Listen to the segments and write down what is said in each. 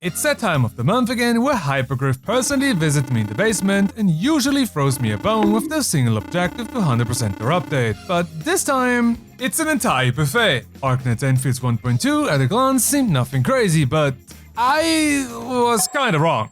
It's that time of the month again where Hypergriff personally visits me in the basement and usually throws me a bone with the single objective to 100% their update. But this time, it's an entire buffet. Arknights Endfield 1.2 at a glance seemed nothing crazy, but I was kinda wrong.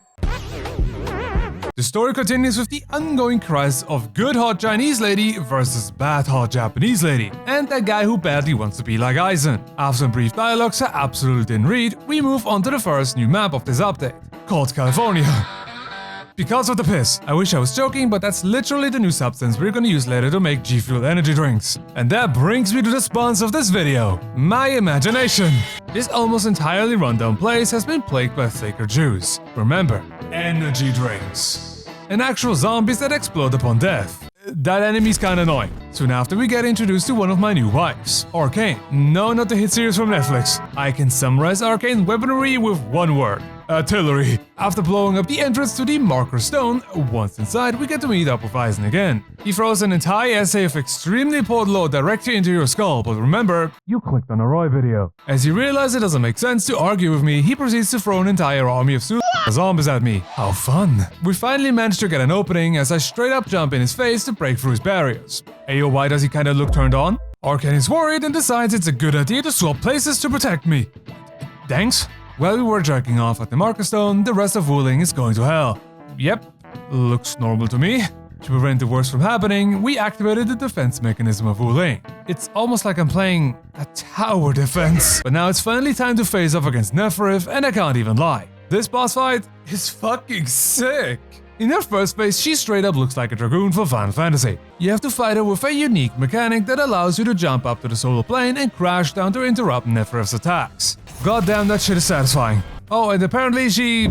The story continues with the ongoing crisis of good hot Chinese lady versus bad hot Japanese lady, and that guy who badly wants to be like Aizen. After some brief dialogues I absolutely didn't read, we move on to the first new map of this update, called California. Because of the piss. I wish I was joking, but that's literally the new substance we're gonna use later to make G-Fuel energy drinks. And that brings me to the sponsor of this video, my imagination. This almost entirely rundown place has been plagued by thicker Jews. Remember, energy drinks. And actual zombies that explode upon death. That enemy's kinda annoying. Soon after we get introduced to one of my new wives, Arcane. No, not the hit series from Netflix. I can summarize Arcane weaponry with one word. Artillery. After blowing up the entrance to the Marker Stone, once inside we get to meet up with Aizen again. He throws an entire essay of extremely poor lore directly into your skull, but remember, you clicked on a Roy video. As he realizes it doesn't make sense to argue with me, he proceeds to throw an entire army of zombies at me. How fun. We finally managed to get an opening as I straight up jump in his face to break through his barriers. Ayo, why does he kinda look turned on? Arcane is worried and decides it's a good idea to swap places to protect me. Thanks. While we were jerking off at the Marker Stone, the rest of Wuling is going to hell. Yep, looks normal to me. To prevent the worst from happening, we activated the defense mechanism of Wuling. It's almost like I'm playing a tower defense. But now it's finally time to face off against Neferif, and I can't even lie. This boss fight is fucking sick. In her first phase, she straight up looks like a dragoon for Final Fantasy. You have to fight her with a unique mechanic that allows you to jump up to the solar plane and crash down to interrupt Neferif's attacks. Goddamn, that shit is satisfying. Oh, and apparently she...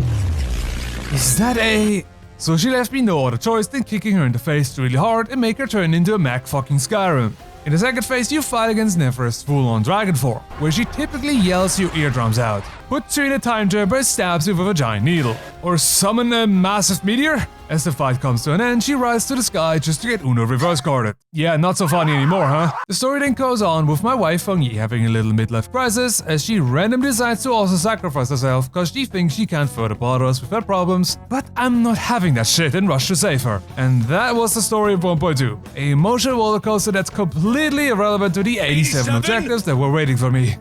Is that a... So she left me no other choice than kicking her in the face really hard and make her turn into a Mac fucking Skyrim. In the second phase, you fight against Neferif's full-on dragon form, where she typically yells your eardrums out, puts you in a time chamber and stabs you with a giant needle. Or summon a massive meteor? As the fight comes to an end, she rises to the sky just to get Uno reverse carded. Yeah, not so funny anymore, huh? The story then goes on with my wife Fangyi having a little midlife crisis as she randomly decides to also sacrifice herself cause she thinks she can't further bother us with her problems, but I'm not having that shit and rush to save her. And that was the story of 1.2, a emotional rollercoaster that's completely irrelevant to the 87 objectives that were waiting for me.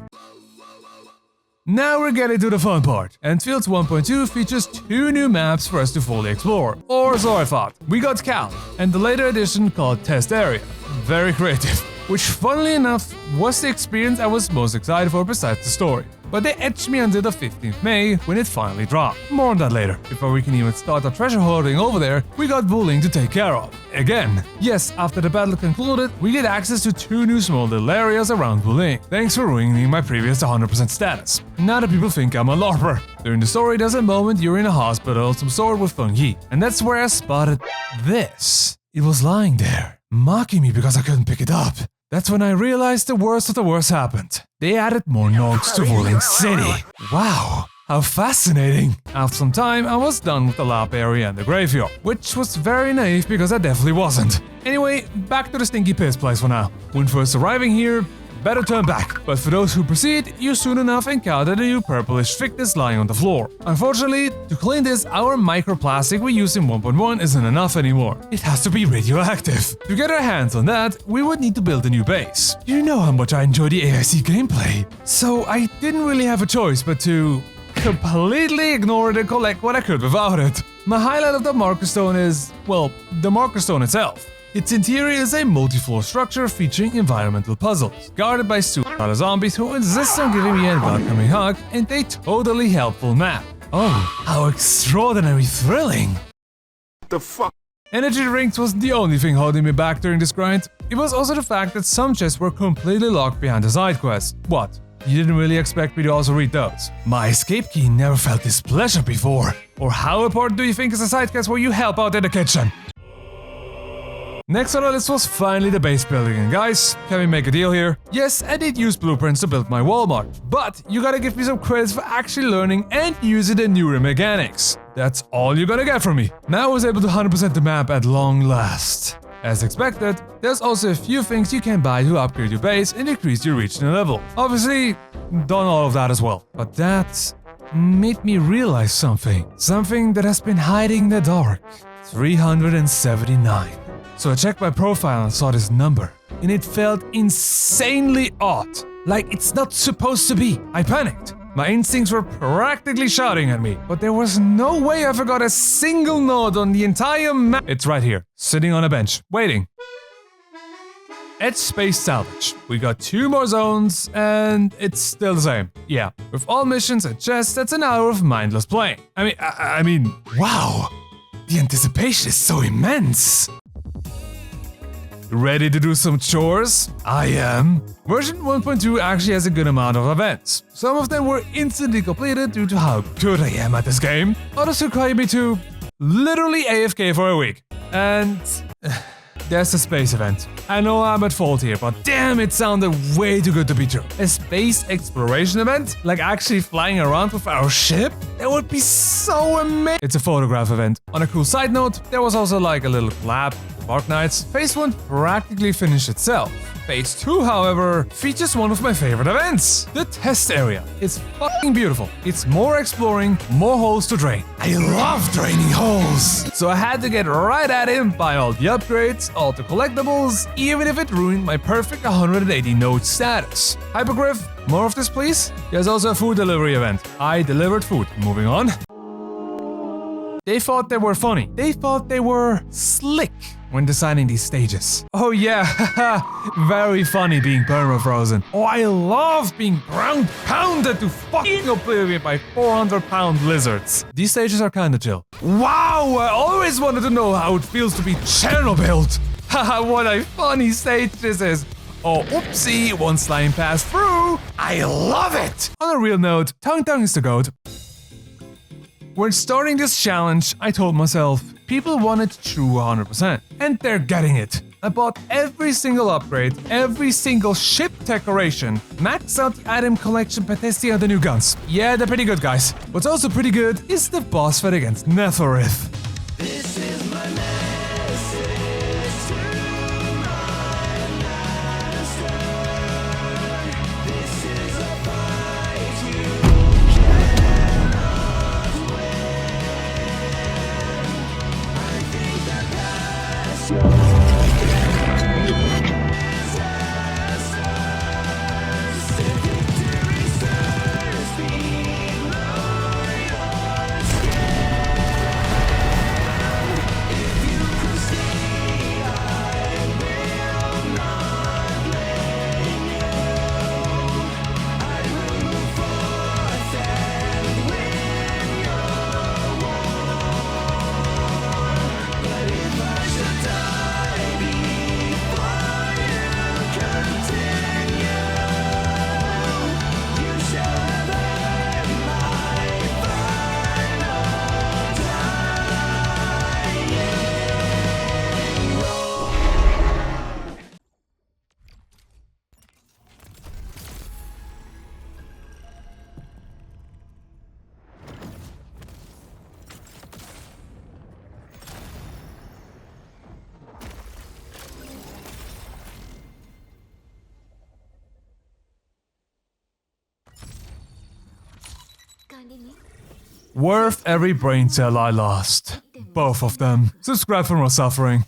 Now we're getting to the fun part. Endfield 1.2 features 2 new maps for us to fully explore. Or so I thought. We got Cal, and the later edition called Test Area. Very creative. Which, funnily enough, was the experience I was most excited for besides the story. But they edged me until the 15th May when it finally dropped. More on that later. Before we can even start our treasure hoarding over there, we got Wuling to take care of. Again. Yes, after the battle concluded, we get access to 2 new small little areas around Wuling. Thanks for ruining my previous 100% status. Now that people think I'm a LARPer. During the story, there's a moment you're in a hospital of some sort with Fangyi, and that's where I spotted this. It was lying there, mocking me because I couldn't pick it up. That's when I realized the worst of the worst happened. They added more nodes to Wuling City. Wow, how fascinating. After some time, I was done with the lab area and the graveyard, which was very naive because I definitely wasn't. Anyway, back to the stinky piss place for now. When first arriving here, better turn back. But for those who proceed, you soon enough encounter the new purplish thickness lying on the floor. Unfortunately, to clean this, our microplastic we use in 1.1 isn't enough anymore. It has to be radioactive. To get our hands on that, we would need to build a new base. You know how much I enjoy the AIC gameplay. So I didn't really have a choice but to completely ignore it and collect what I could without it. My highlight of the Marker Stone is, well, the Marker Stone itself. Its interior is a multi-floor structure featuring environmental puzzles, guarded by stupid zombies who insist on giving me a welcoming hug and a totally helpful map. Oh, how extraordinarily thrilling! The fuck? Energy drinks wasn't the only thing holding me back during this grind. It was also the fact that some chests were completely locked behind the side quests. What? You didn't really expect me to also read those? My escape key never felt this pleasure before. Or how important do you think is a side quest where you help out in the kitchen? Next on the list was finally the base building, and guys, can we make a deal here? Yes, I did use blueprints to build my Walmart, but you gotta give me some credits for actually learning and using the newer mechanics. That's all you're gonna get from me. Now I was able to 100% the map at long last. As expected, there's also a few things you can buy to upgrade your base and increase your regional level. Obviously, done all of that as well, but that made me realize something. Something that has been hiding in the dark. 379. So I checked my profile and saw this number. And it felt insanely odd. Like it's not supposed to be. I panicked. My instincts were practically shouting at me. But there was no way I forgot a single node on the entire map. It's right here, sitting on a bench, waiting. Edge Space Salvage. We got 2 more zones, and it's still the same. Yeah, with all missions and chests, that's an hour of mindless playing. I mean, wow! The anticipation is so immense! Ready to do some chores? I am. Version 1.2 actually has a good amount of events. Some of them were instantly completed due to how good I am at this game. Others require me to literally AFK for a week. And there's a space event. I know I'm at fault here, but damn, it sounded way too good to be true. A space exploration event? Like actually flying around with our ship? That would be so amazing. It's a photograph event. On a cool side note, there was also like a little collab of Arknights. Phase 1 practically finished itself. Phase 2, however, features one of my favorite events, the test area. It's fucking beautiful. It's more exploring, more holes to drain. I love draining holes! So I had to get right at it and buy all the upgrades, all the collectibles, even if it ruined my perfect 180 node status. Hypergriff, more of this please? There's also a food delivery event. I delivered food. Moving on. They thought they were funny. They thought they were slick when designing these stages. Oh yeah, very funny being permafrozen. Oh, I love being ground pounded to fucking oblivion by 400-pound lizards. These stages are kinda chill. Wow, I always wanted to know how it feels to be Chernobyled. Haha, what a funny stage this is. Oh, oopsie, one slime passed through. I love it! On a real note, Tongue is the goat. When starting this challenge, I told myself, people want it true 100%, and they're getting it. I bought every single upgrade, every single ship decoration, maxed out the item collection by testing out the new guns. Yeah, they're pretty good, guys. What's also pretty good is the boss fight against Netherith. This is my message to my master. This is a fight you cannot win. I think that that's worth every brain cell I lost. Both of them. Subscribe for more suffering.